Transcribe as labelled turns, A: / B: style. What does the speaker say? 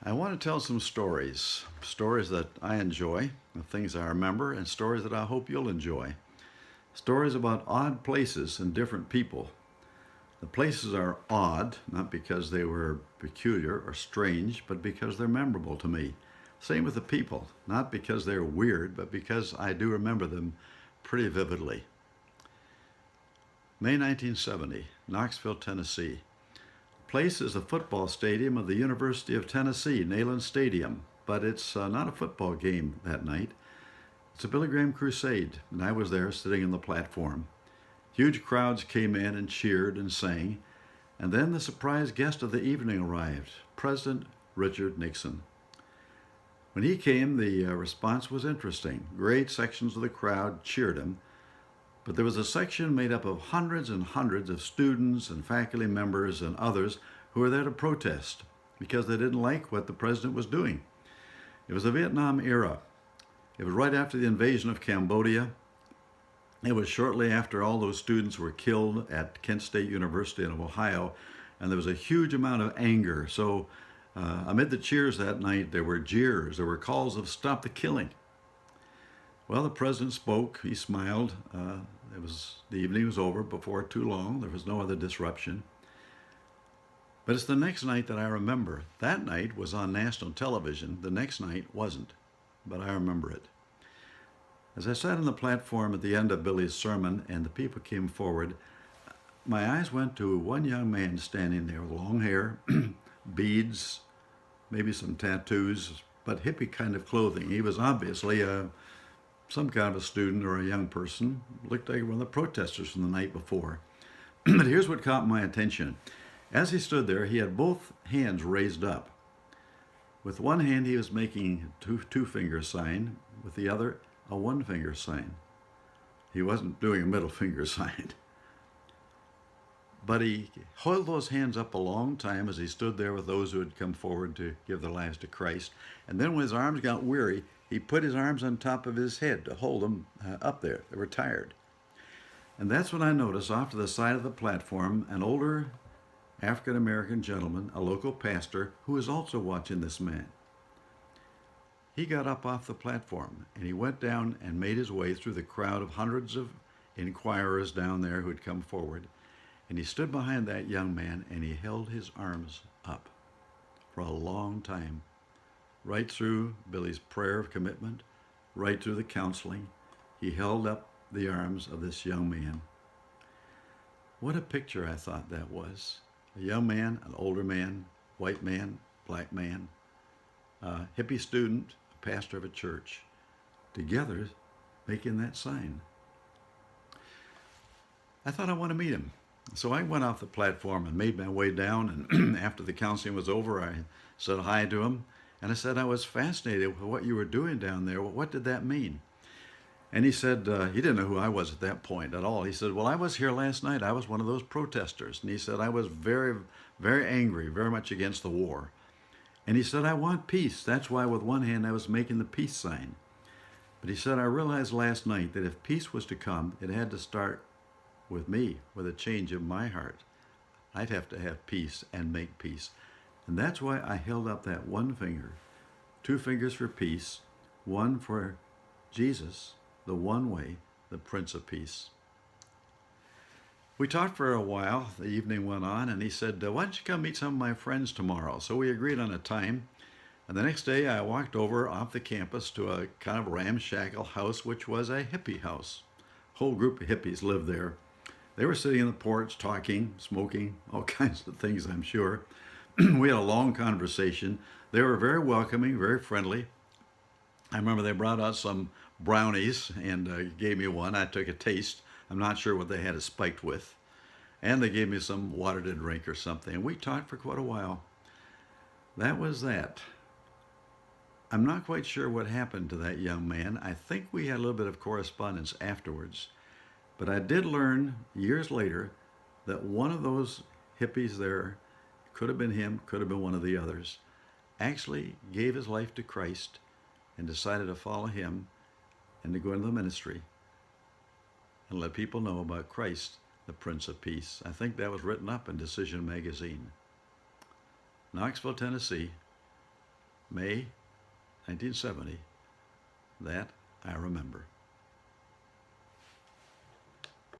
A: I want to tell some stories that I enjoy, the things I remember, and stories that I hope you'll enjoy. Stories about odd places and different people. The places are odd, not because they were peculiar or strange, but because they're memorable to me. Same with the people, not because they're weird, but because I do remember them pretty vividly. May 1970, Knoxville, Tennessee. The place is a football stadium of the University of Tennessee, Neyland Stadium, but it's not a football game that night. It's a Billy Graham crusade, and I was there sitting on the platform. Huge crowds came in and cheered and sang, and then the surprise guest of the evening arrived, President Richard Nixon. When he came, the response was interesting. Great sections of the crowd cheered him, but there was a section made up of hundreds and hundreds of students and faculty members and others who were there to protest because they didn't like what the president was doing. It was the Vietnam era. It was right after the invasion of Cambodia. It was shortly after all those students were killed at Kent State University in Ohio, and there was a huge amount of anger. So, amid the cheers that night, there were jeers, there were calls of stop the killing. Well, the president spoke. He smiled. The evening was over before too long. There was no other disruption. But it's the next night that I remember. That night was on national television. The next night wasn't, but I remember it. As I sat on the platform at the end of Billy's sermon and the people came forward, my eyes went to one young man standing there with long hair, beads, maybe some tattoos, but hippie kind of clothing. He was obviously some kind of a student or a young person. Looked like one of the protesters from the night before. But here's what caught my attention. As he stood there, he had both hands raised up. With one hand, he was making two finger sign. With the other, a one finger sign. He wasn't doing a middle finger sign. But he held those hands up a long time as he stood there with those who had come forward to give their lives to Christ. And then when his arms got weary, he put his arms on top of his head to hold them up there. They were tired. And that's when I noticed off to the side of the platform an older African American gentleman, a local pastor, who was also watching this man. He got up off the platform and he went down and made his way through the crowd of hundreds of inquirers down there who had come forward. And he stood behind that young man and he held his arms up for a long time, right through Billy's prayer of commitment, right through the counseling. He held up the arms of this young man. What a picture I thought that was. A young man, an older man, white man, black man, a hippie student, a pastor of a church, together making that sign. I thought I want to meet him. So I went off the platform and made my way down, and after the counseling was over, I said hi to him, and I said I was fascinated with what you were doing down there. Well, what did that mean? And he said, he didn't know who I was at that point at all. He said, well, I was here last night. I was one of those protesters. And he said, I was very, very angry, very much against the war. And he said, I want peace. That's why with one hand I was making the peace sign. But he said, I realized last night that if peace was to come, it had to start with me, with a change of my heart. I'd have to have peace and make peace. And that's why I held up that one finger. Two fingers for peace, one for Jesus, the one way, the Prince of Peace. We talked for a while. The evening went on, and he said, why don't you come meet some of my friends tomorrow? So we agreed on a time. And the next day, I walked over off the campus to a kind of ramshackle house, which was a hippie house. A whole group of hippies lived there. They were sitting on the porch, talking, smoking, all kinds of things, I'm sure. We had a long conversation. They were very welcoming, very friendly. I remember they brought out some brownies and gave me one. I took a taste. I'm not sure what they had it spiked with. And they gave me some water to drink or something. And we talked for quite a while. That was that. I'm not quite sure what happened to that young man. I think we had a little bit of correspondence afterwards. But I did learn years later that one of those hippies there, could have been him, could have been one of the others, actually gave his life to Christ and decided to follow him and to go into the ministry and let people know about Christ, the Prince of Peace. I think that was written up in Decision magazine. Knoxville, Tennessee, May 1970. That I remember.